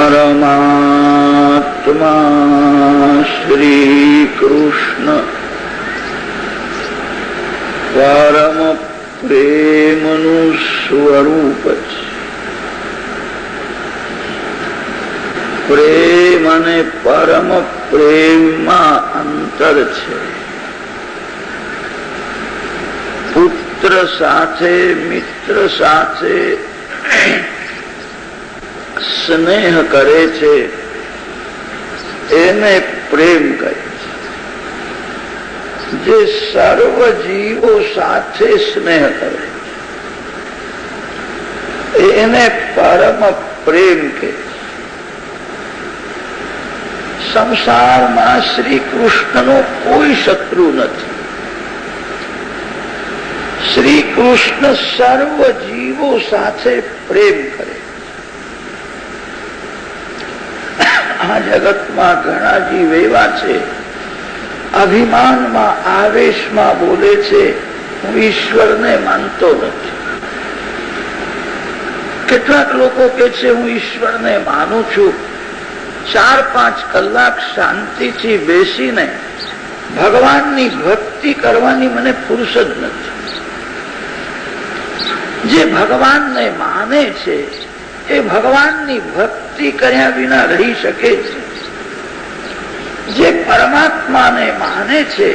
પરમાત્મા શ્રી કૃષ્ણ પરમ પ્રેમનું સ્વરૂપ છે. પ્રેમ અને પરમ પ્રેમમાં અંતર છે. પુત્ર સાથે મિત્ર સાથે સ્નેહ કરે છે એને પ્રેમ કહે છે. જે સર્વ જીવો સાથે સ્નેહ કરે એને પરમ પ્રેમ કહે છે. સંસારમાં શ્રી કૃષ્ણનો કોઈ શત્રુ નથી. શ્રી કૃષ્ણ સર્વ જીવો સાથે પ્રેમ કરે. આ જગતમાં ઘણા જીવ એવા છે અભિમાનમાં આવેશમાં બોલે છે હું ઈશ્વરને માનતો નથી. કેટલાક લોકો કે છે હું ઈશ્વરને માનું છું, 4-5 કલાક શાંતિથી બેસીને ભગવાનની ભક્તિ કરવાની મને ફુરસદ નથી. જે ભગવાનને માને છે એ ભગવાનની ભક્તિ કર્યા વિના રહી શકે છે. જે પરમાત્માને માને છે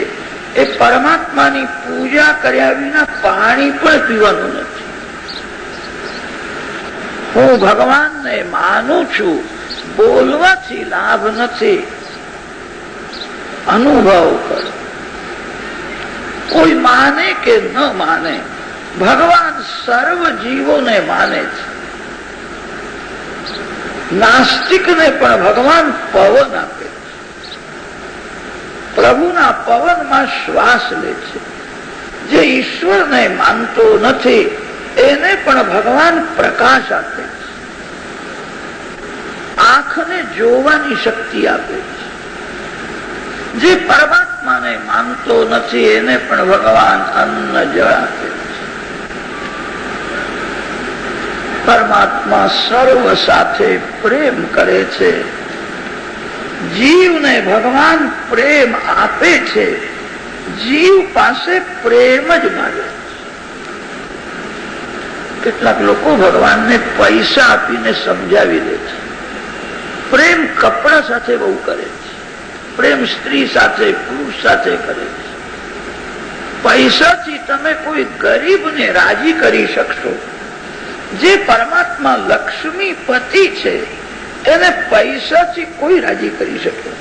એ પરમાત્માની પૂજા કર્યા વિના પાણી પણ પીવાનું નથી. હું ભગવાનને માનું છું બોલવાથી લાભ નથી, અનુભવ કરો. કોઈ માને કે ન માને, ભગવાન સર્વ જીવોને માને છે. નાસ્તિકને પણ ભગવાન પવન આપે છે. પ્રભુના પવનમાં શ્વાસ લે છે. જે ઈશ્વરને માનતો નથી એને પણ ભગવાન પ્રકાશ આપે છે. આંખને જોવાની શક્તિ આપે છે. જે પરમાત્માને માનતો નથી એને પણ ભગવાન અન્ન જળ આપે છે. પરમાત્મા સર્વ સાથે પ્રેમ કરે છે. જીવને ભગવાન પ્રેમ આપે છે. જીવ પાસે પ્રેમ જ માગે. કેટલાક લોકો ભગવાનને પૈસા આપીને સમજાવી દે છે. પ્રેમ કપડા સાથે બહુ કરે છે. પ્રેમ સ્ત્રી સાથે પુરુષ સાથે કરે છે. પૈસાથી તમે કોઈ ગરીબને રાજી કરી શકશો. જે પરમાત્મા લક્ષ્મીપતિ છે એને પૈસાથી કોઈ રાજી કરી શકે.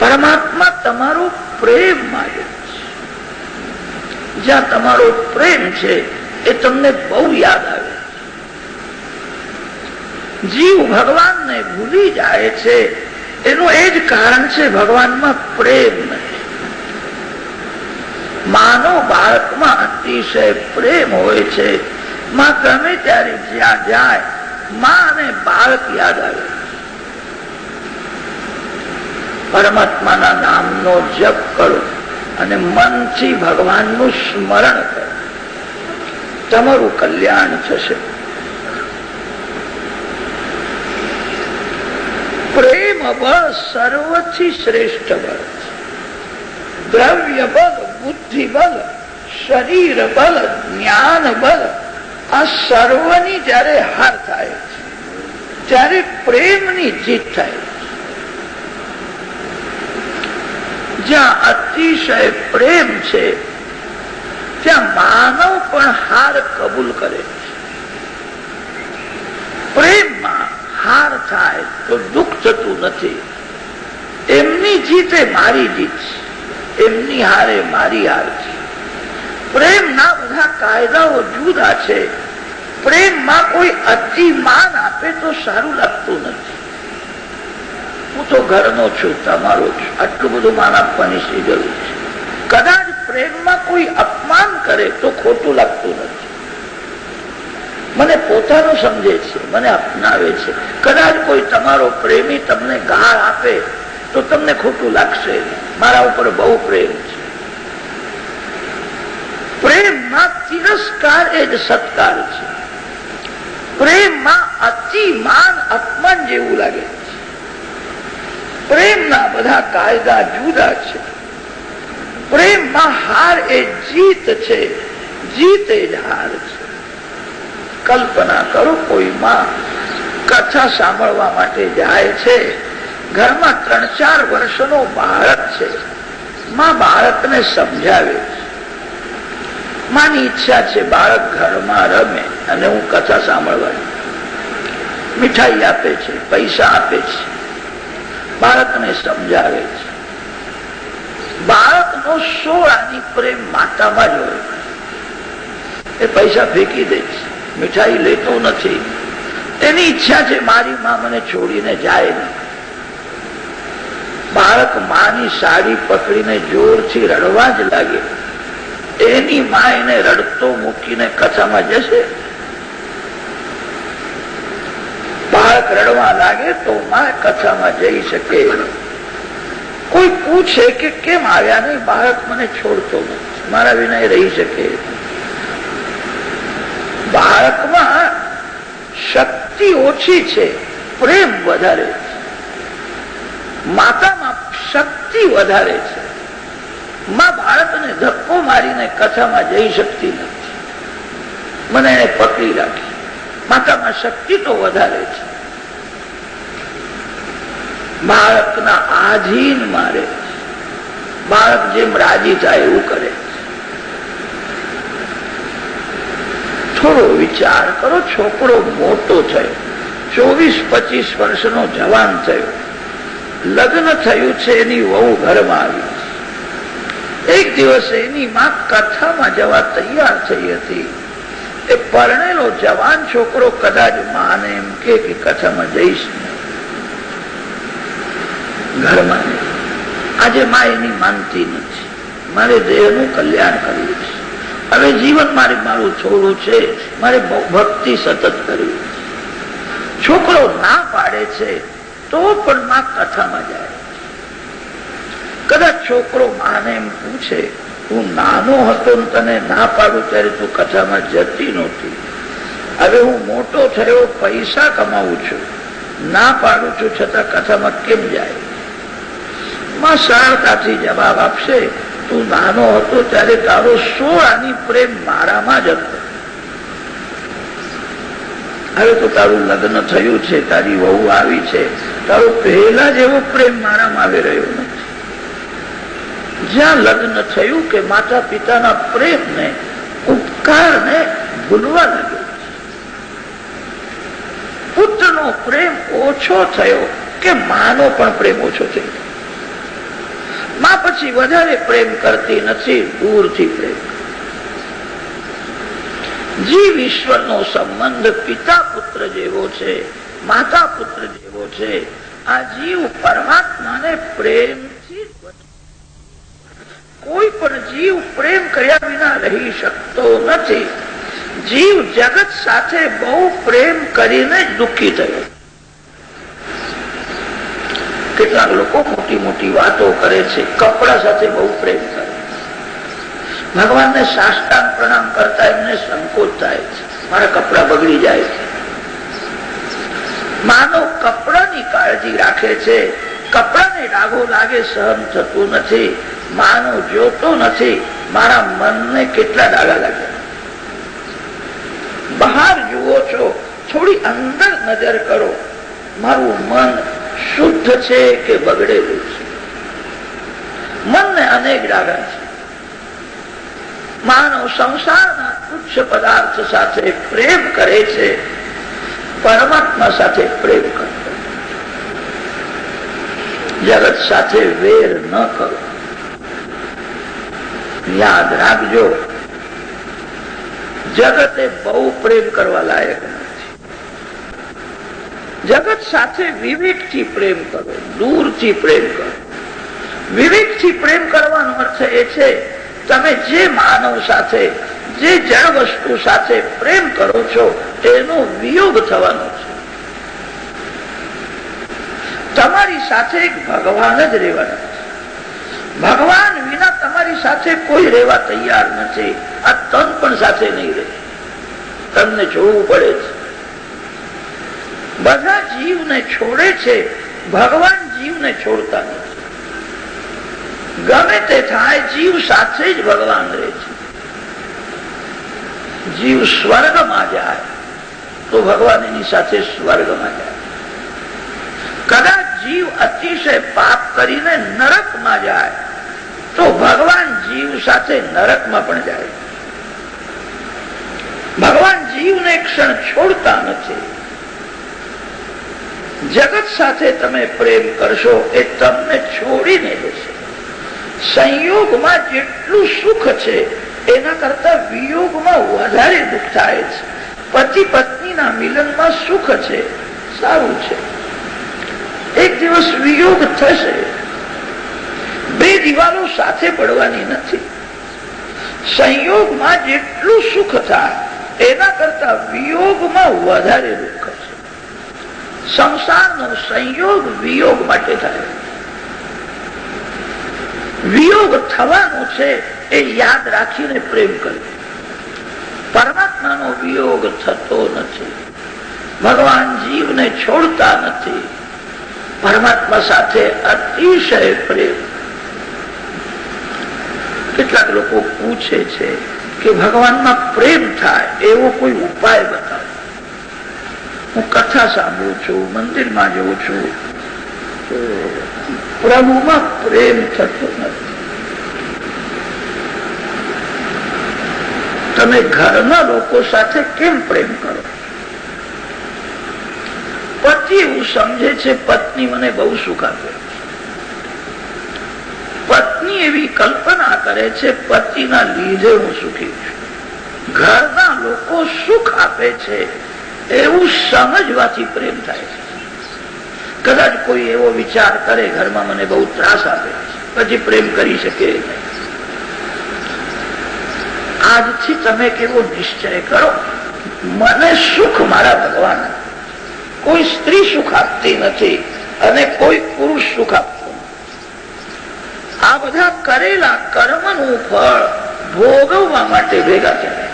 પરમાત્મા તમારો પ્રેમ માગે છે. જ્યાં તમારો પ્રેમ છે એ તમને બહુ યાદ આવે. જીવ ભગવાનને ભૂલી જાય છે એનું એ જ કારણ છે ભગવાનમાં પ્રેમ નથી. માનો બાળકમાં અતિશય પ્રેમ હોય છે. માં ગમે ત્યારે જ્યાં જાય માં અને બાળક યાદ આવે. પરમાત્માના નામનો જપ કરો અને મનથી ભગવાનનું સ્મરણ કરો. તમારું કલ્યાણ થશે. પ્રેમ બળ સર્વથી શ્રેષ્ઠ બળ. દ્રવ્ય બળ, બુદ્ધિ બળ, શરીર બળ, જ્ઞાન બળ આ સર્વની જયારે હાર થાય ત્યારે પ્રેમની જીત થાય. જ્યાં અતિશય પ્રેમ છે ત્યાં માનવ પણ હાર કબૂલ કરે છે. પ્રેમમાં હાર થાય તો દુઃખ થતું નથી. એમની જીત એ મારી જીત છે, એમની હારે મારી હાર છે. પ્રેમના બધા કાયદાઓ જુદા છે. પ્રેમમાં કોઈ અતિમાન આપે તો સારું લાગતું નથી. હું તો ઘરનો છું, તમારો છું, આટલું બધું માન આપવાની શી જરૂર છે. કદાચ પ્રેમમાં કોઈ અપમાન કરે તો ખોટું લાગતું નથી. મને પોતાનું સમજે છે, મને અપનાવે છે. કદાચ કોઈ તમારો પ્રેમી તમને ગાળ આપે તો તમને ખોટું લાગશે. મારા ઉપર બહુ પ્રેમ છે. પ્રેમમાં તિરસ્કાર એ જ સત્કાર છે. પ્રેમમાં અતિ માન અપમાન જેવું લાગે છે. પ્રેમના બધા કાયદા જુદા છે. પ્રેમમાં હાર એ જીત છે, જીત એ જ હાર છે. કલ્પના કરો, કોઈ માં કથા સાંભળવા માટે જાય છે, ઘરમાં 3-4 વર્ષનો બાળક છે, માં બાળકને સમજાવે છે. માની ઈચ્છા છે બાળક ઘરમાં રમે અને હું કથા સાંભળવા. મીઠાઈ આપે છે, પૈસા આપે છે, બાળકને સમજાવે છે. બાળકનો 16 આની પ્રેમ માતામાં જ હોય. એ પૈસા ફેંકી દે છે, મીઠાઈ લેતો નથી. એની ઈચ્છા છે મારી માં મને છોડીને જાય નહીં. બાળક માની સાડી પકડીને જોરથી રડવા જ લાગે. એની માં એને રડતો મૂકીને કથામાં જશે? બાળક રડવા લાગે તો માં કથામાં જઈ શકે. કોઈ પૂછે કે કેમ આવ્યા નહીં? બાળક મને છોડતો નથી, મારા વિના એ રહી શકે. બાળકમાં શક્તિ ઓછી છે, પ્રેમ વધારે છે. માતામાં શક્તિ વધારે છે. માં બાળકને ધક્કો મારીને કથામાં જઈ શકતી નથી, મને એને પકડી રાખી. માતામાં શક્તિ તો વધારે છે. બાળકના આધીન મારે, બાળક જેમ રાજી થાય એવું કરે. થોડો વિચાર કરો, છોકરો મોટો થયો, 24-25 વર્ષનો જવાન થયો, લગ્ન થયું છે, એની વહુ ઘરમાં આવી. એક દિવસ એની માં કથામાં જવા તૈયાર થઈ હતી. એ પરણેલો જવાન છોકરો કદાચ માને એમ કે કથામાં જઈશ ઘરમાં. આજે માં એની માનતી નથી. મારે દેહનું કલ્યાણ કરવું છે, હવે જીવન મારું થોડું છે, મારે ભક્તિ સતત કરવી. છોકરો ના પાડે છે તો પણ માં કથામાં જાય. કદાચ છોકરો માને એમ પૂછે, હું નાનો હતો ને તને ના પાડું ત્યારે તું કથામાં જતી નહોતી, હવે હું મોટો થયો, પૈસા કમાવું છું, ના પાડું છું, છતાં કથામાં કેમ જાય? માં સરળતાથી જવાબ આપશે, તું નાનો હતો ત્યારે તારો 16 આની પ્રેમ મારામાં જ હતો. હવે તો તારું લગ્ન થયું છે, તારી વહુ આવી છે, તારો પહેલા જેવો પ્રેમ મારામાં આવી રહ્યો નથી. જ્યાં લગ્ન થયું કે માતા પિતાના પ્રેમને, ઉપકારને ભૂલવા લાગ્યો. પુત્રનો પ્રેમ ઓછો થયો કે માનો પણ પ્રેમ ઓછો થયો. માં પછી વધારે પ્રેમ કરતી નથી, દૂરથી પ્રેમ. જીવ ઈશ્વરનો સંબંધ પિતા પુત્ર જેવો છે, માતા પુત્ર જેવો છે. આ જીવ પરમાત્માને પ્રેમથી, કોઈ પણ જીવ પ્રેમ કર્યા વિના રહી શકતો નથી. જીવ જગત સાથે બહુ પ્રેમ કરીને દુઃખી થયો. કેટલાક લોકો મોટી મોટી વાતો કરે છે, કપડા સાથે બહુ પ્રેમ કરે. ભગવાનને સાષ્ટાંગ પ્રણામ કરતા એમને સંકોચ થાય છે, મારા કપડા બગડી જાય છે. માનવ કપડાની કાળજી રાખે છે, કપડાને ડાઘો લાગે સહન થતું નથી. માનવ જોતો નથી, મારા મનને કેટલા ડાઘા લાગે. બહાર જુઓ છો, થોડી અંદર નજર કરો, મારું મન શુદ્ધ છે કે બગડેલું છે? મનને અનેક ડાઘા છે. માનવ સંસારના તુચ્છ પદાર્થ સાથે પ્રેમ કરે છે, પરમાત્મા સાથે પ્રેમ કરતો. જગત સાથે વેર ન કરો. યાદ રાખજો, જગતે બહુ પ્રેમ કરવા લાયક નથી. જગત સાથે વિવેકથી પ્રેમ કરો, દૂરથી પ્રેમ કરો. વિવેકથી પ્રેમ કરવાનો અર્થ એ છે, તમે જે માનવ સાથે, જે જળ વસ્તુ સાથે પ્રેમ કરો છો તેનો વિયોગ થવાનો છે. તમારી સાથે એક ભગવાન જ રહેવાના છે. ભગવાન વિના તમારી સાથે કોઈ રહેવા તૈયાર નથી. આ તન પણ સાથે નહીં રહે, તમને જોવું પડે છે. બધા જીવને છોડે છે, ભગવાન જીવને છોડતા નથી. ગમે તે થાય, જીવ સાથે જ ભગવાન રહે છે. જીવ સ્વર્ગમાં જાય તો ભગવાન એની સાથે સ્વર્ગમાં જાય. કદાચ જીવ અતિશય પાપ કરીને નરકમાં જાય તો ભગવાન જીવ સાથે નરકમાં પણ જાય. ભગવાન જીવને ક્ષણ છોડતા નથી. જગત સાથે તમે પ્રેમ કરશો એ તમને છોડીને જશે. સંયોગમાં જેટલું સુખ છે એના કરતા વિયોગમાં વધારે દુઃખ થાય છે. પતિ પત્નીના મિલનમાં સુખ છે, સારું છે. એક દિવસ વિયોગ થશે. બે દિવાલો સાથે પડવાની નથી. સંયોગમાં જેટલું સુખ થાય એના કરતા વિયોગમાં વધારે દુઃખ છે. સંસારનો સંયોગ વિયોગ માટે થાય. વિયોગ થવાનો છે એ યાદ રાખીને પ્રેમ કરવો. પરમાત્માનો વિયોગ થતો નથી. ભગવાન જીવને છોડતા નથી. પરમાત્મા સાથે અતિશય પ્રેમ. કેટલાક લોકો પૂછે છે કે ભગવાનમાં પ્રેમ થાય એવો કોઈ ઉપાય બતાવો. હું કથા સાંભળું છું, મંદિરમાં જઉં છું, પ્રભુમાં પ્રેમ થતો નથી. તમે ઘરના લોકો સાથે કેમ પ્રેમ કરો? પતિ એવું સમજે છે પત્ની મને બહુ સુખ આપે. પત્ની એવી કલ્પના કરે છે પતિના લીધે હું સુખી છું. ઘરના લોકો સુખ આપે છે એવું સમજવાથી પ્રેમ થાય છે. કદાચ કોઈ એવો વિચાર કરે ઘરમાં મને બહુ ત્રાસ આપે પછી પ્રેમ કરી શકે નહીં. આજથી તમે કેવો નિશ્ચય કરો, મને સુખ મારા ભગવાન. કોઈ સ્ત્રી સુખ આપતી નથી અને કોઈ પુરુષ સુખ આપતું નથી. આ બધા કરેલા કર્મનું ફળ ભોગવવા માટે ભેગા થયા.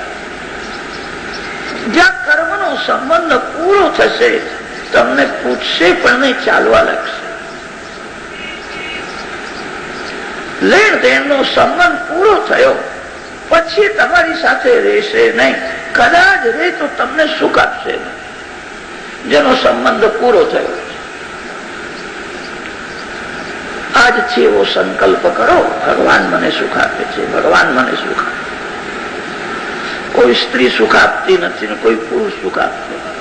જ્યાં કર્મનો સંબંધ પૂરો થશે તમને પૂછશે પણ નહીં, ચાલવા લાગશે. લેણ દેણનો સંબંધ પૂરો થયો પછી તમારી સાથે રહેશે નહીં. કદાચ રહે તો તમને સુખ આપશે નહીં. જેનો સંબંધ પૂરો થયો. આજથી એવો સંકલ્પ કરો, ભગવાન મને સુખ આપે છે, ભગવાન મને સુખ આપે. કોઈ સ્ત્રી સુખ આપતી નથી ને કોઈ પુરુષ સુખ આપતો નથી.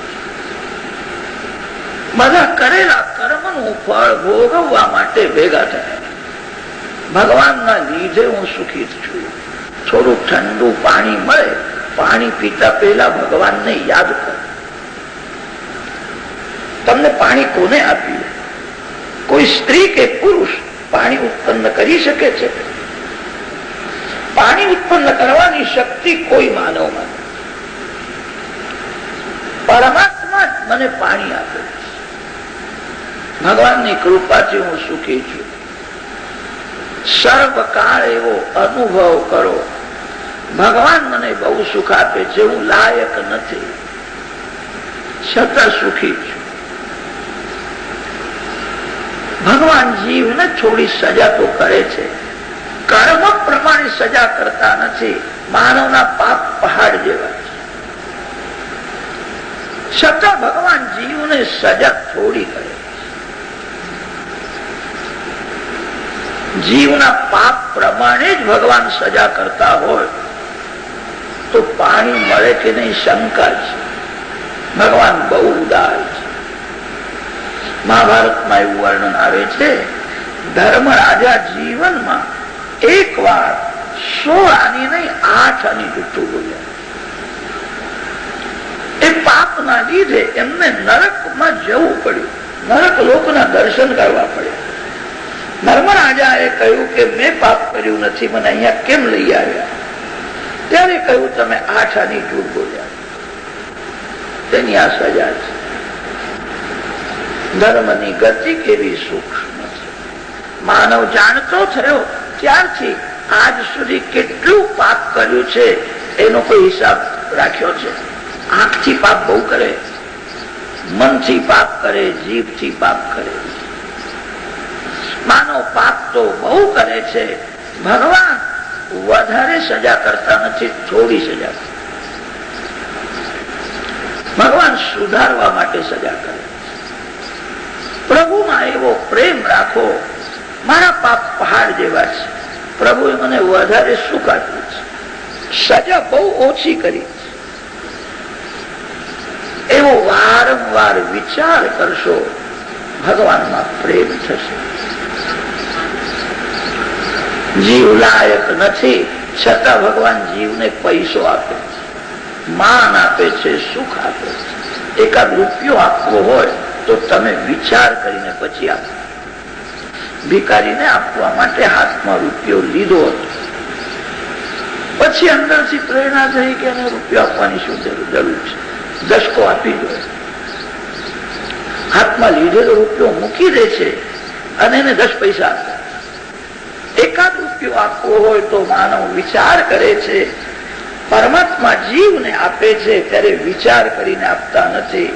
બધા કરેલા કર્મનું ફળ ભોગવવા માટે ભેગા થયા. ભગવાનના લીધે હું સુખી છું. થોડું ઠંડુ પાણી મળે, પાણી પીતા પહેલા ભગવાનને યાદ કરો. તમને પાણી કોને આપ્યું? કોઈ સ્ત્રી કે પુરુષ પાણી ઉત્પન્ન કરી શકે છે? પાણી ઉત્પન્ન કરવાની શક્તિ કોઈ માનવમાં. પરમાત્મા જ મને પાણી આપે. ભગવાનની કૃપાથી હું સુખી છું. સર્વકાળ એવો અનુભવ કરો, ભગવાન મને બહુ સુખ આપે છે, હું લાયક નથી છતાં સુખી છું. ભગવાન જીવને થોડી સજા તો કરે છે, કર્મ પ્રમાણે સજા કરતા નથી. માનવના પાપ પહાડ જેવા છે, છતાં ભગવાન જીવને સજા થોડી કરે. જીવના પાપ પ્રમાણે જ ભગવાન સજા કરતા હોય તો પાણી મળે કે નહીં શંકા છે. ભગવાન બહુ ઉદાર છે. મહાભારતમાં એવું વર્ણન આવે છે, ધર્મરાજા જીવનમાં એક વાર 16 આની નહીં 8 આની જુઠ્ઠું બોલ્યા. એ પાપના લીધે એમને નરકમાં જવું પડ્યું. નરક લોકના દર્શન કરવા પડ્યા. ધર્મરાજાએ કહ્યું કે મેં પાપ કર્યું નથી, મને અહીંયા કેમ લઈ આવ્યા? ત્યારે કહ્યું તમે 8 આની જૂઠ બોલ્યા, તેની આ સજા છે. ધર્મની ગતિ કેવી સૂક્ષ્મ છે. માનવ જાણતો થયો ત્યારથી આજ સુધી કેટલું પાપ કર્યું છે એનો કોઈ હિસાબ રાખ્યો છે? આંખથી પાપ બહુ કરે, મનથી પાપ કરે, જીભથી પાપ કરે. માનવ પાપ તો બહુ કરે છે. ભગવાન વધારે સજા કરતા નથી, થોડી સજા કરે. ભગવાન સુધારવા માટે સજા કરે. પ્રભુમાં એવો પ્રેમ રાખો. મારા પાપ પહાડ જેવા છે, પ્રભુએ મને વધારે સુખ આપ્યું છે, સજા બહુ ઓછી કરી છે. એવો વારંવાર વિચાર કરશો, ભગવાનમાં પ્રેમ થશે. જીવ લાયક નથી, છતાં ભગવાન જીવને પૈસો આપે છે, માન આપે છે, સુખ આપે છે. એકાદ રૂપિયો આપવો હોય તો તમે વિચાર કરીને પછી આપો. ભિખારીને આપવા માટે હાથમાં રૂપિયો લીધો હતો, પછી અંદરથી પ્રેરણા થઈ કે એને રૂપિયો આપવાની શું જરૂર છે, દશકો આપી દો. હાથમાં લીધેલો રૂપિયો મૂકી દે છે અને એને 10 પૈસા આપે. એકાદ રૂપિયો આપવો હોય તો માનવ વિચાર કરે છે. પરમાત્મા જીવને આપે છે ત્યારે વિચાર કરીને આપતા નથી.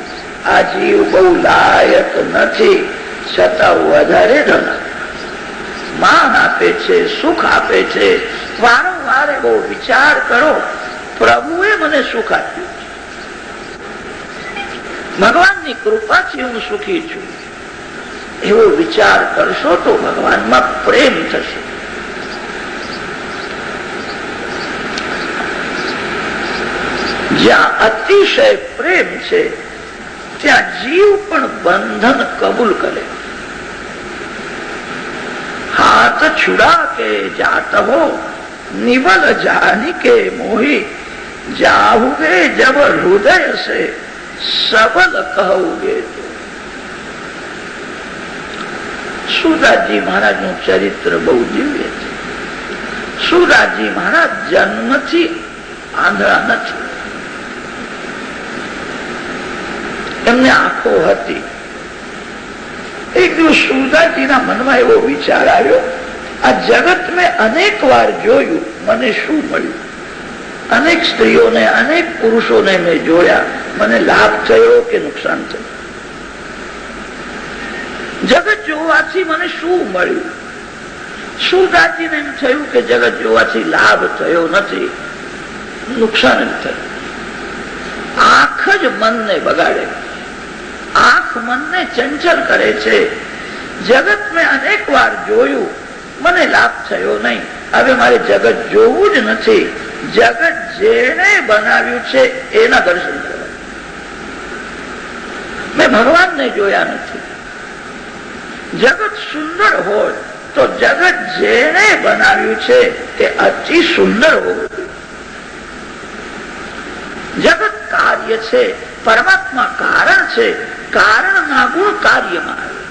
આ જીવ બહુ લાયક નથી, છતાં વધારે ધન માન આપે છે, સુખ આપે છે. વારંવાર એવો વિચાર કરો, પ્રભુએ મને સુખ આપ્યું છે, ભગવાનની કૃપાથી હું સુખી છું. એવો વિચાર કરશો તો ભગવાનમાં પ્રેમ થશે. જ્યાં અતિશય પ્રેમ છે ત્યાં જીવ પણ બંધન કબૂલ કરે. હાથ છુડા કે જાત હો, નિબલ જાની કે મોહી, જાહુગે જબ હૃદય સે સબલ કહુગે. સુરદાસજી મહારાજ નું ચરિત્ર બહુ દિવ્ય છે. સુરદાસજી મહારાજ જન્મથી આંધળા નથી. એમને આંખો હતી. એક દિવસ સુરદાસજીના મનમાં એવો વિચાર આવ્યો, આ જગત મેં અનેક વાર જોયું, મને શું મળ્યું? અનેક સ્ત્રીઓને, અનેક પુરુષોને મેં જોયા, મને લાભ થયો કે નુકસાન થયું? જગત જોવાથી મને શું મળ્યું? સુરદાસજીને એમ થયું કે જગત જોવાથી લાભ થયો નથી, નુકસાન એમ થયું. આંખ જ મનને બગાડે, આંખ મનને ચંચલ કરે છે. જગત મેં અનેક વાર જોયું, મને લાભ થયો નહીં, હવે મારે જગત જોવું જ નથી. જગત જેને બનાવ્યું છે એના દર્શન કરવા. મેં ભગવાનને જોયા નથી. જગત સુંદર હોય તો જગત જેને બનાવ્યું છે તે અતિ સુંદર હોવું. જગત કાર્ય છે, પરમાત્મા કારણ છે. કારણના ગુણ કાર્યમાં આવે.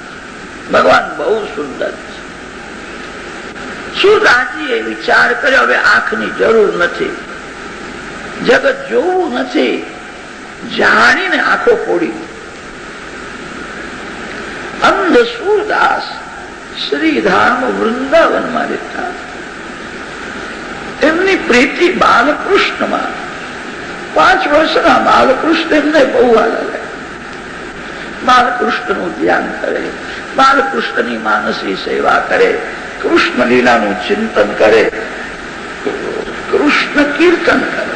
ભગવાન બહુ સુંદર છે. સુરદાસજીએ વિચાર કર્યો, હવે આંખની જરૂર નથી, જગત જોવું નથી. જાણીને આંખો ફોડી. અંધ સુરદાસ શ્રીધામ વૃંદાવનમાં રહેતા. એમની પ્રીતિ બાલકૃષ્ણમાં. 5 વર્ષના બાલકૃષ્ણ એમને બહુ આનંદ. બાલકૃષ્ણ નું ધ્યાન કરે, બાલકૃષ્ણની માનસી સેવા કરે, કૃષ્ણ લીલાનું ચિંતન કરે, કૃષ્ણ કીર્તન કરે.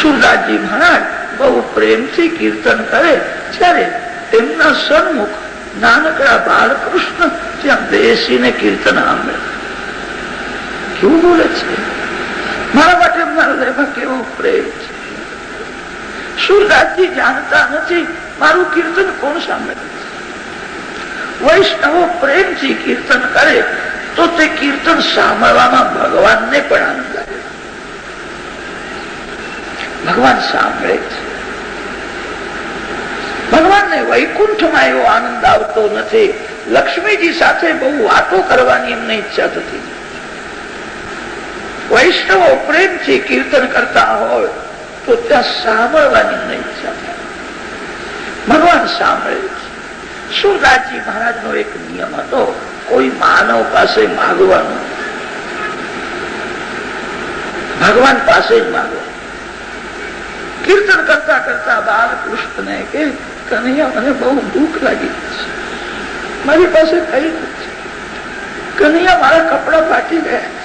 સુરદાસજી મહારાજ બહુ પ્રેમથી કીર્તન કરે ત્યારે એમના સન્મુખ નાનકડા બાલકૃષ્ણ ત્યાં બેસીને કીર્તન સાંભળે. કેવું બોલે છે! મારા માટે એમના હૃદયમાં કેવો પ્રેમ છે. સુરદાસજી જાણતા નથી મારું કીર્તન કોણ સાંભળે. વૈષ્ણવો પ્રેમથી કીર્તન કરે તો તે કીર્તન સાંભળવામાં ભગવાનને પણ આનંદ આવે. ભગવાન સાંભળે છે. ભગવાનને વૈકુંઠમાં એવો આનંદ આવતો નથી. લક્ષ્મીજી સાથે બહુ વાતો કરવાની એમને ઈચ્છા થતી. વૈષ્ણવો પ્રેમથી કીર્તન કરતા હોય તો ત્યાં સાંભળવાની એમને ઈચ્છા થાય. ભગવાન સાંભળે છે. સુરદાસજી મહારાજનો એક નિયમ હતો, કોઈ માનવ પાસે માગવાનું, ભગવાન પાસે જ માગવાનું. કીર્તન કરતા કરતા બાલકૃષ્ણને કે કનૈયા મને બહુ દુઃખ લાગી છે, મારી પાસે કઈ નથી, કનૈયા મારા કપડા ફાટી ગયા છે.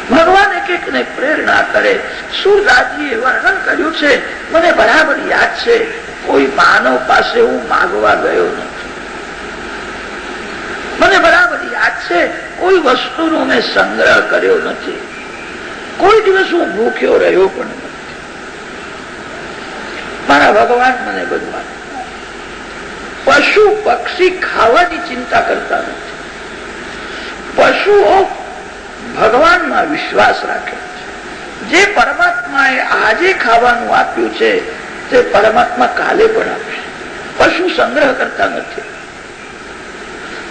ભગવાન એક ને પ્રેરણા કરે. સુરદાસજીએ વર્ણન કર્યું છે, મને બરાબર યાદ છે, કોઈ માનવ પાસે હું માગવા ગયો નથી. મને બરાબર યાદ છે, કોઈ વસ્તુનો મેં સંગ્રહ કર્યો નથી. કોઈ દિવસ હું ભૂખ્યો રહ્યો પણ નથી. મારા ભગવાન મને બધું. પશુ પક્ષી ખાવાની ચિંતા કરતા નથી. પશુઓ ભગવાનમાં વિશ્વાસ રાખે છે. જે પરમાત્માએ આજે ખાવાનું આપ્યું છે તે પરમાત્મા કાલે પણ આપશે. પશુ સંગ્રહ કરતા નથી.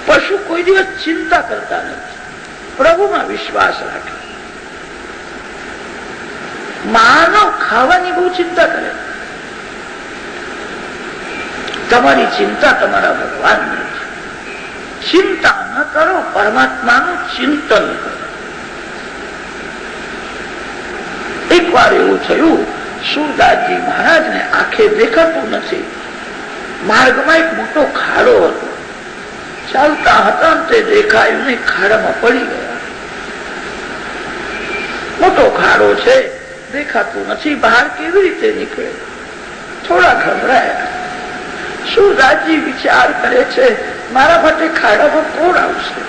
પશુ કોઈ દિવસ ચિંતા કરતા નથી, પ્રભુમાં વિશ્વાસ રાખે. માનવ ખાવાની બહુ ચિંતા કરે. તમારી ચિંતા તમારા ભગવાનની છે. ચિંતા ન કરો, પરમાત્માનું ચિંતન કરો. એક વાર એવું થયું, સુરદાસજી મહારાજને આંખે દેખાતું નથી. માર્ગમાં એક મોટો ખાડો હતો. ચાલતા હતા તે દેખાયું નહીં, ખાડામાં પડી ગયા. મોટો ખાડો છે, દેખાતું નથી, બહાર કેવી રીતે નીકળે? થોડા ગભરાયા. સુરદાસજી વિચાર કરે છે, મારા માટે ખાડામાં કોણ આવશે?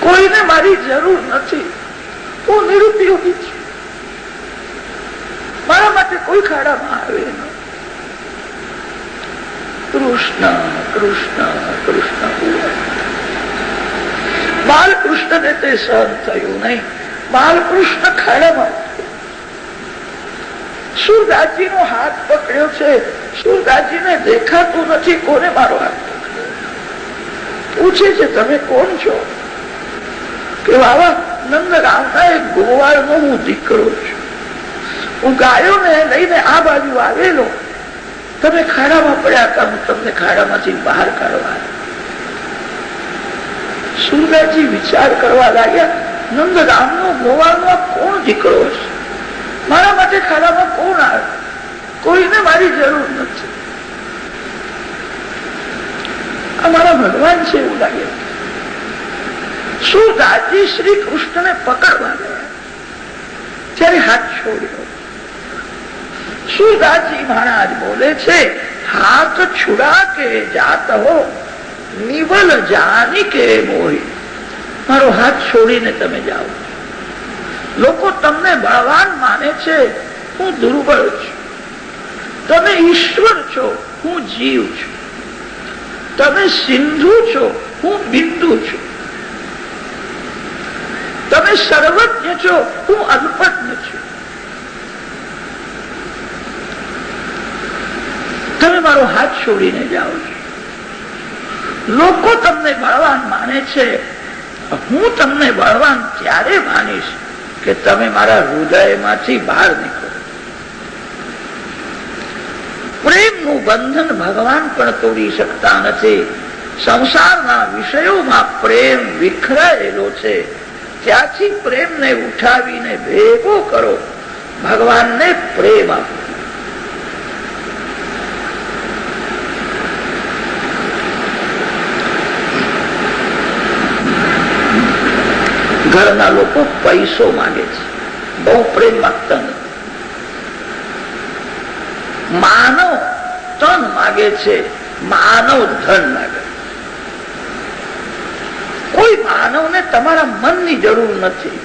કોઈને મારી જરૂર નથી, હું નિરુપયોગી છું. મારા માટે કોઈ ખાડામાં આવે નહીં. કૃષ્ણ કૃષ્ણ કૃષ્ણ. બાલકૃષ્ણને તે સહન થયું નહીં. બાલકૃષ્ણ ખાડામાં. સુરદાસજીનો હાથ પકડ્યો છે. સુરદાસજીને દેખાતું નથી, કોને મારો હાથ પકડ્યો? પૂછે છે, તમે કોણ છો? કે બાબા, નંદગામના એક ગોવાળનો હું દીકરો છું. હું ગાયોને લઈને આ બાજુ આવેલો, તમે ખાડામાં પડ્યા હતા, હું તમને ખાડામાંથી બહાર કાઢવા. સુરદાસજી વિચાર કરવા લાગ્યા, નંદગામનો ગોવાળનો કોણ દીકરો છે? મારા માટે ખાડામાં કોણ આવે? કોઈને મારી જરૂર નથી. અમારા ભગવાન છે એવું લાગે. સુરદાસજી શ્રી કૃષ્ણને પકડવા ગયા ત્યારે હાથ છોડ્યો. સુરદાસજી મહારાજ બોલે છે, હાથ છુડા કે જાત હો, નિવલ જાની કે મોહી. મારો હાથ છોડીને તમે જાઓ. લોકો તમને બળવાન માને છે, હું દુર્બળ છું. તમે ઈશ્વર છો, હું જીવ છું. તમે સિંધુ છો, હું બિંદુ છું. તમે સર્વજ્ઞ છો, હું અલ્પજ્ઞ છું. તમે મારો હાથ છોડીને જાઓ છો. લોકો તમને બળવાન માને છે, હું તમને બળવાન ત્યારે માનીશ કે તમે મારા હૃદયમાંથી બહાર નીકળો. પ્રેમનું બંધન ભગવાન પણ તોડી શકતા નથી. સંસારના વિષયોમાં પ્રેમ વિખરાયેલો છે. ત્યાંથી પ્રેમને ઉઠાવીને ભેગો કરો, ભગવાનને પ્રેમ આપો. ઘરના લોકો પૈસો માંગે છે, બહુ પ્રેમ માંગતા નથી. માનવ તન માગે છે, માનવ ધન માગે. કોઈ માનવને તમારા મનની જરૂર નથી.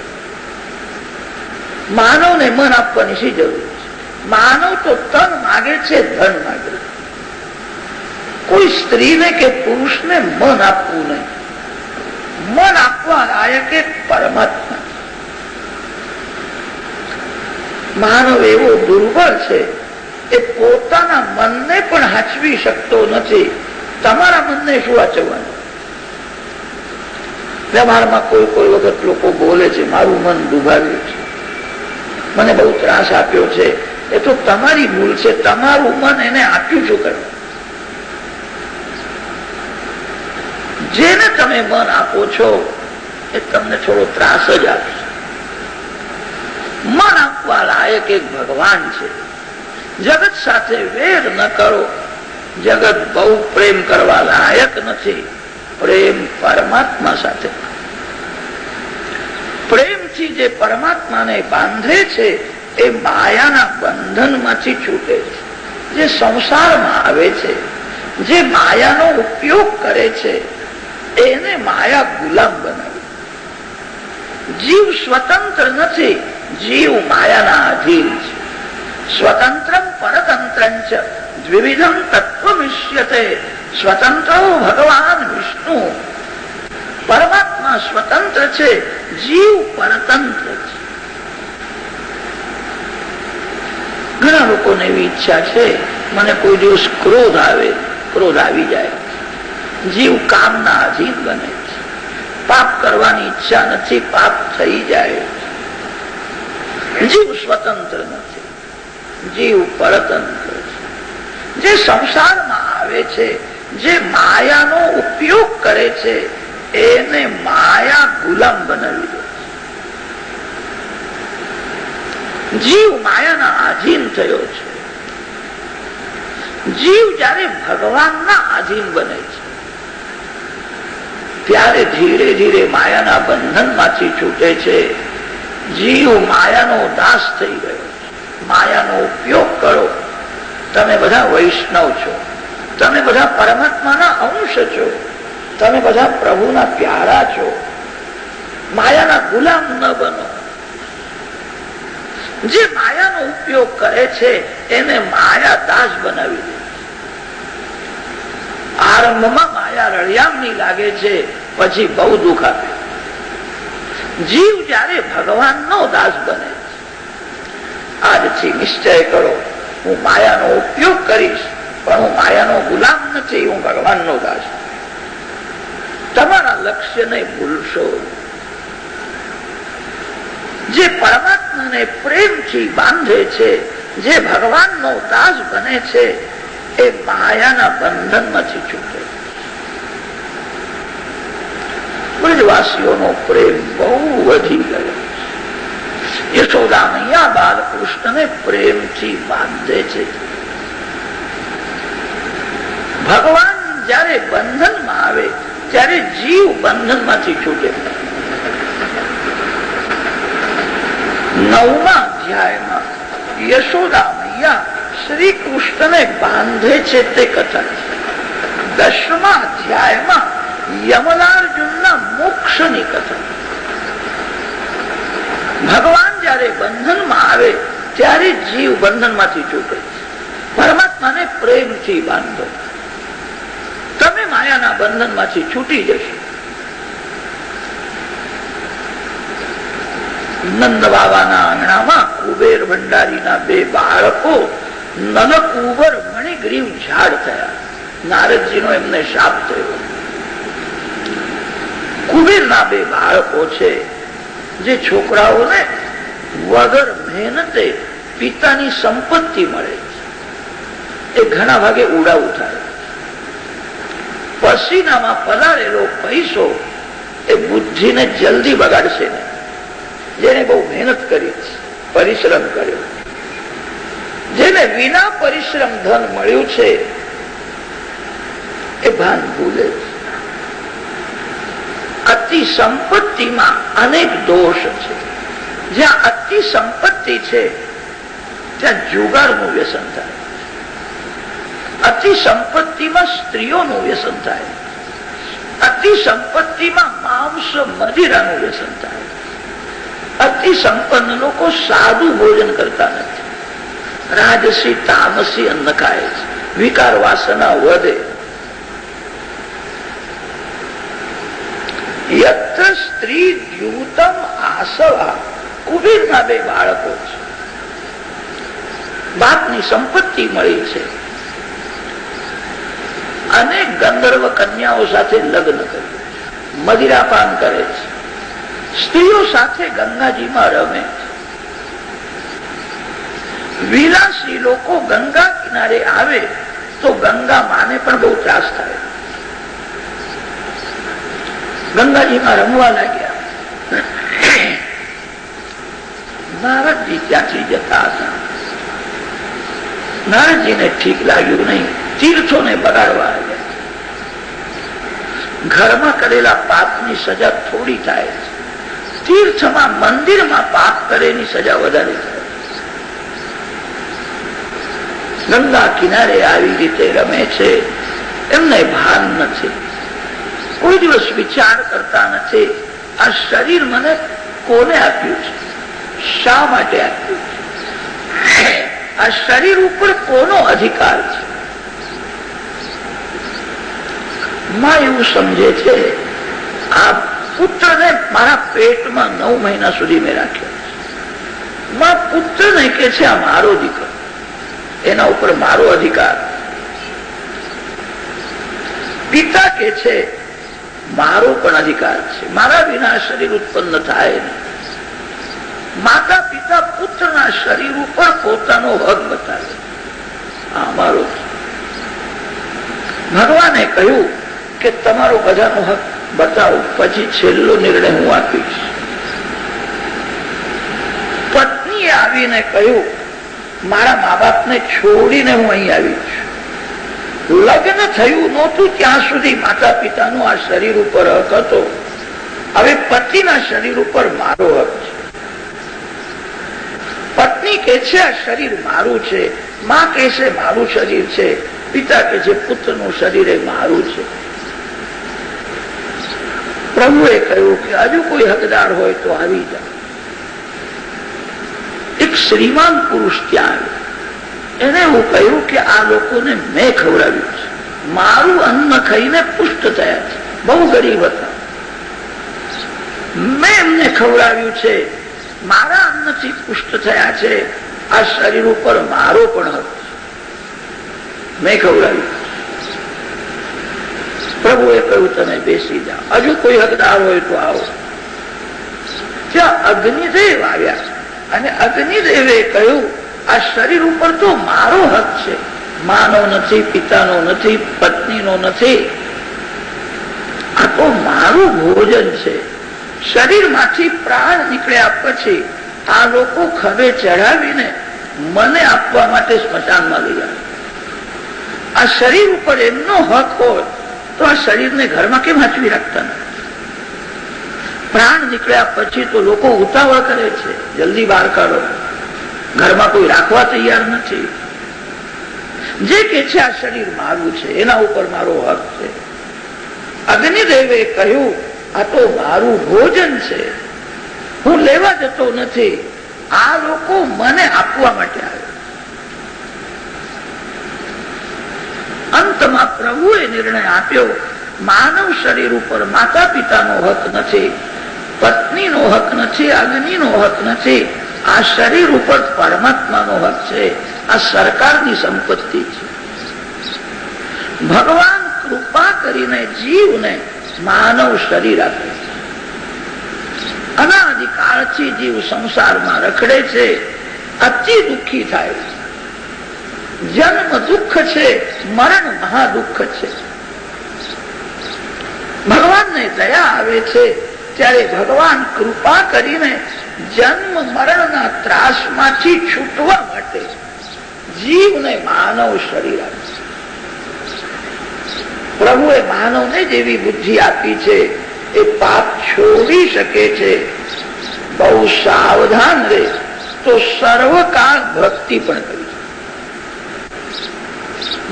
માનવને મન આપવાની શી જરૂર છે? માનવ તો તન માગે છે, ધન માગે. કોઈ સ્ત્રીને કે પુરુષને મન આપવું નહીં. મન આપવા લાયક એક પરમાત્મા. માનવ એવો દુર્બળ છે, એ પોતાના મનને પણ હાચવી શકતો નથી. તમારા મનને શું હાચવવાનું? વ્યવહારમાં કોઈ વખત લોકો બોલે છે, મારું મન દુભાવ્યું છે, મને બહુ ત્રાસ આપ્યો છે. એ તો તમારી ભૂલ છે. તમારું મન એને આપ્યું શું કરવા? જેને તમે મન આપો છો એ તમને થોડો ત્રાસ જ આપશે. મન આપવા લાયક એક ભગવાન છે. જગત સાથે વેર ન કરો. જગત બહુ પ્રેમ કરવા લાયક નથી. પ્રેમ પરમાત્મા સાથે. પ્રેમથી જે પરમાત્માને બાંધે છે એ માયાના બંધનમાંથી છૂટે છે. જે સંસારમાં આવે છે, જે માયાનો ઉપયોગ કરે છે, એને માયા ગુલામ બનાવે. જીવ સ્વતંત્ર નથી, જીવ માયાના આધીન છે. સ્વતંત્રમ પરતંત્રં ચ દ્વિવિધમ તત્વમિષ્યતે સ્વતંત્રો ભગવાન વિષ્ણુ. પરમાત્મા સ્વતંત્ર છે, જીવ પરતંત્ર છે. ઘણા લોકોને એવી ઈચ્છા છે, મને કોઈ દિવસ ક્રોધ આવે, ક્રોધ આવી જાય, જીવ કામના અધીન બને છે. પાપ કરવાની ઈચ્છા નથી, પાપ થઈ જાય. જીવ સ્વતંત્ર નથી, જીવ પરતંત્ર છે. જે સંસારમાં આવે છે, જે માયાનો ઉપયોગ કરે છે, એને માયા ગુલામ બનાવી દે. જીવ માયાના આધીન થયો છે. જીવ જયારે ભગવાનના આધીન બને છે ત્યારે ધીરે ધીરે માયાના બંધનમાંથી છૂટે છે. જીવ માયાનો દાસ થઈ ગયો છે. માયાનો ઉપયોગ કરો. તમે બધા વૈષ્ણવ છો, તમે બધા પરમાત્માના અંશ છો, તમે બધા પ્રભુના પ્યારા છો. માયાના ગુલામ ન બનો. જે માયાનો ઉપયોગ કરે છે એને માયા દાસ બનાવી દે. આરંભમાં માયા રળિયામણી લાગે છે, પછી બહુ દુઃખ આપે. જીવ જયારે ભગવાનનો દાસ બને, આજથી નિશ્ચય કરો, હું માયાનો ઉપયોગ કરીશ, પણ હું માયાનો ગુલામ નથી, હું ભગવાનનો દાસ. તમારા લક્ષ્યને ભૂલશો. જે પરમાત્માને પ્રેમથી બાંધે છે, જે ભગવાનનો દાસ બને છે, એ માયાના બંધનમાંથી છૂટે. બ્રજવાસીઓનો પ્રેમ બહુ વધી ગયો. યશોદા મૈયા બાલકૃષ્ણને પ્રેમથી બાંધે છે. ભગવાન જયારે બંધનમાં આવે ત્યારે જીવ બંધનમાંથી છૂટે. 9મા અધ્યાયમાં યશોદા મૈયા શ્રી કૃષ્ણને બાંધે છે તે કથા. 10મા અધ્યાયમાં યમલાર્જુનના મોક્ષની કથા. ભગવાન જયારે બંધનમાં આવે ત્યારે જીવ બંધનમાંથી છૂટે. પરમાત્માને પ્રેમથી બાંધો, તમે માયાના બંધનમાંથી છૂટી જશો. નંદ બાબાના આંગણામાં કુબેર ભંડારીના 2 બાળકો નલકુબર મણિગ્રીવ ઝાડ થયા. નારદજીનો એમને શાપ થયો. કુબેરના 2 બાળકો છે, જે છોકરાઓને વગર મહેનતે પિતાની સંપત્તિ મળે છે, એ ઘણા ભાગે ઉડાવું થાય. પસીનામાં પલાળેલો પૈસો એ બુદ્ધિને જલ્દી બગાડશે ને. જેને બહુ મહેનત કરી, પરિશ્રમ કર્યો, જેને વિના પરિશ્રમ ધન મળ્યું છે, એ ભાન ભૂલે છે. અતિ સંપત્તિમાં અનેક દોષ છે. જ્યાં અતિ સંપત્તિ છે ત્યાં જુગારનું વ્યસન થાય. અતિ સંપત્તિમાં સ્ત્રીઓનું વ્યસન થાય. અતિ સંપત્તિમાં માંસ મદિરાનું વ્યસન થાય. અતિ સંપન્ન લોકો સાદું ભોજન કરતા નથી. રાજસી તામસી અન્ન ખાય છે. વિકાર વાસના વધે. યત્ર સ્ત્રી દ્યુતમ આસવા. કુબેરના 2 બાળકો છે. બાપની સંપત્તિ મળી છે, અનેક ગંધર્વ કન્યાઓ સાથે લગ્ન કર્યું, મદિરાપાન કરે છે, સ્ત્રીઓ સાથે ગંગાજીમાં રમે. વિલાસી લોકો ગંગા કિનારે આવે તો ગંગા માને પણ બહુ ત્રાસ થાય. ગંગાજીમાં રમવા લાગ્યા. નારદજી ત્યાંથી જતા હતા. નારદજીને ઠીક લાગ્યું નહીં, તીર્થોને બગાડવા આવ્યા. ઘરમાં કરેલા પાપની સજા થોડી થાય, તીર્થમાં મંદિરમાં પાપ કરેની સજા વધારે થાય. ગંગા કિનારે આવી રીતે રમે છે, એમને ભાન નથી, કોઈ દિવસ વિચાર કરતા નથી આ શરીર મને કોને આપ્યું છે, શા માટે આપ્યું છે, આ શરીર ઉપર કોનો અધિકાર છે. માં એવું સમજે છે આ પુત્રને મારા પેટમાં 9 મહિના સુધી મેં રાખ્યો. માં પુત્રને કે છે આ મારો દીકરો, એના ઉપર મારો અધિકાર. પિતા કે છે મારો પણ અધિકાર છે, મારા વિના શરીર ઉત્પન્ન થાય નહીં. માતા પિતા પુત્રના શરીર ઉપર પોતાનો હક બતાવે, આ મારો. ભગવાને કહ્યું કે તમારો બધાનો હક બતાવો, પછી છેલ્લો નિર્ણય હું આપીશ. પત્નીએ આવીને કહ્યું મારા મા બાપને છોડીને હું અહીં આવી છું. લગ્ન થયું નહોતું ત્યાં સુધી માતા પિતાનો આ શરીર ઉપર હક હતો, હવે પતિના શરીર ઉપર મારો હક છે. પત્ની કે છે આ શરીર મારું છે, માં કે છે મારું શરીર છે, પિતા કે છે પુત્રનું શરીર એ મારું છે. પ્રભુએ કહ્યું કે હજુ કોઈ હકદાર હોય તો આવી જાય. એક શ્રીમાન પુરુષ ત્યાં આવ્યો, એને એવું કહ્યું કે આ લોકોને મેં ખવડાવ્યું છે, મારું અન્ન ખાઈને પુષ્ટ થયા છે, બહુ ગરીબ હતા, મેં એમને ખવડાવ્યું છે, મારા અન્નથી પુષ્ટ થયા છે, આ શરીર ઉપર મારો પણ હક છે, મેં ખવડાવ્યું. પ્રભુએ કહ્યું તમે બેસી જાઓ, હજુ કોઈ હકદાર હોય તો આવો. ત્યાં અગ્નિદેવ આવ્યા અને અગ્નિદેવે કહ્યું આ શરીર ઉપર તો મારો હક છે, માનો નથી, પિતાનો નથી, પત્નીનો નથી, આ તો મારું ભોજન છે. શરીરમાંથી પ્રાણ નીકળ્યા પછી આ લોકો ખભે ચઢાવીને મને આપવા માટે સ્મશાનમાં લઈ આવે. આ શરીર ઉપર એમનો હક હોય તો આ શરીરને ઘરમાં કેમ હાચવી રાખતા નથી? પ્રાણ નીકળ્યા પછી તો લોકો ઉતાવળ કરે છે, જલ્દી બહાર કાઢો, ઘરમાં કોઈ રાખવા તૈયાર નથી. જે કે છે આ શરીર મારું છે, એના ઉપર મારો હક છે. અગ્નિદેવે કહ્યું આ તો મારું ભોજન છે, હું લેવા જતો નથી, આ લોકો મને આપવા માટે આવે. અંતમાં પ્રભુએ નિર્ણય આપ્યો માનવ શરીર ઉપર માતા પિતાનો હક નથી, પત્નીનો હક નથી, અગ્નિનો હક નથી, આ શરીર ઉપર પરમાત્માનો હક છે, આ સરકારની સંપત્તિ છે. ભગવાન કૃપા કરીને જીવને માનવ શરીર આપે. અનાદિકાળથી જીવ સંસારમાં રખડે છે, અતિ દુઃખી થાય છે. જન્મ દુઃખ છે, મરણ મહાદુઃખ છે. ભગવાનને દયા આવે છે ત્યારે ભગવાન કૃપા કરીને જન્મ મરણના ત્રાસમાંથી છૂટવા માટે જીવને માનવ શરીર આપે. પ્રભુએ માનવને જેવી બુદ્ધિ આપી છે એ પાપ છોડી શકે છે. બહુ સાવધાન રહે તો સર્વકાળ ભક્તિ પણ કરી.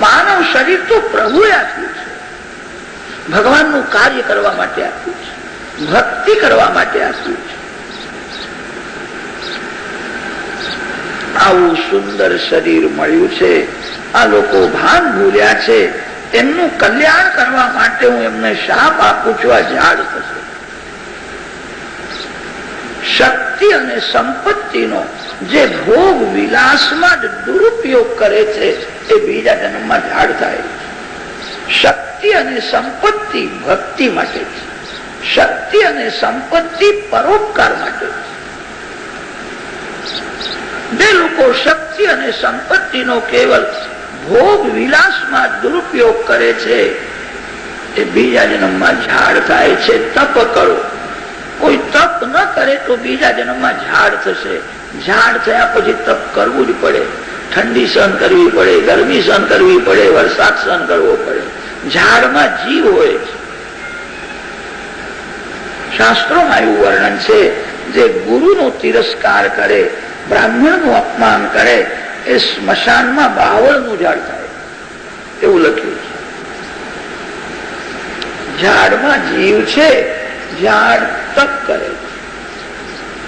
માનવ શરીર તો પ્રભુએ આપ્યું છે, ભગવાનનું કાર્ય કરવા માટે આપ્યું છે, ભક્તિ કરવા માટે આપ્યું છે. આવું સુંદર શરીર મળ્યું છે, આ લોકો ભાન ભૂલ્યા છે, એમનું કલ્યાણ કરવા માટે હું એમને શાપ આપું છું, આ ઝાડ થશે. શક્તિ અને સંપત્તિનો જે ભોગ વિલાસમાં જ દુરુપયોગ કરે છે એ બીજા જન્મમાં ઝાડ થાય. શક્તિ અને સંપત્તિ ભક્તિ માટે છે, શક્તિ અને સંપત્તિ પરોપકાર માટે છે. જે લોકો શક્તિ અને સંપત્તિનો કેવલ ભોગ વિલાસમાં દુરુપયોગ કરે છે એ બીજા જન્મમાં ઝાડ થાય છે. તપ કરો, કોઈ તપ ન કરે તો બીજા જન્મમાં ઝાડ થશે. ઝાડ થયા પછી તપ કરવું જ પડે. ઠંડી સહન કરવી પડે, ગરમી સહન કરવી પડે, વરસાદ સહન કરવો પડે. ઝાડમાં જીવ હોય છે. શાસ્ત્રોમાં એવું વર્ણન છે, જે ગુરુનો તિરસ્કાર કરે, બ્રાહ્મણનું અપમાન કરે, એ સ્મશાનમાં બાવળનું ઝાડ થાય એવું લખ્યું છે. ઝાડમાં જીવ છે, ઝાડ તપ કરે છે.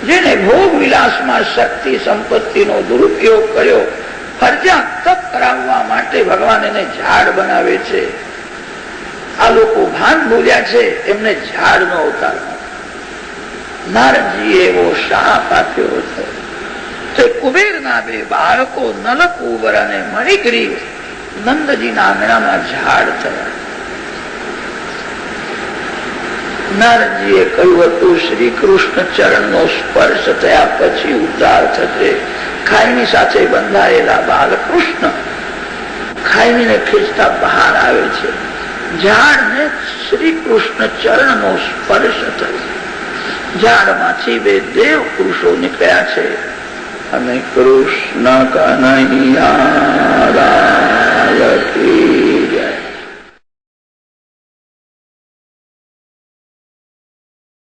જેને ભોગ વિલાસમાં શક્તિ સંપત્તિનો દુરુપયોગ કર્યો, ફરજિયાત તપ કરાવવા માટે ભગવાન એને ઝાડ બનાવે છે. આ લોકો ભાન ભૂલ્યા છે, એમને ઝાડનો અવતાર નારદજી એવો શાપ આપ્યો હતો. તે કુબેરના બે બાળકો નલકુબર અને મણિગ્રીવ નંદજીના આંગણામાં ઝાડ થયા. નારદજીએ કહ્યું હતું, શ્રી કૃષ્ણ ચરણનો સ્પર્શ થયા પછી ઉદ્ધાર થશે. ખાઈની સાથે બંધાયેલા બાલકૃષ્ણ ખાઈની ખેંચતા બહાર આવે છે. ઝાડને શ્રી કૃષ્ણ ચરણનો સ્પર્શ થયો. ઝાડમાંથી બે દેવ પુરુષો નીકળ્યા છે અને કૃષ્ણ કનૈયા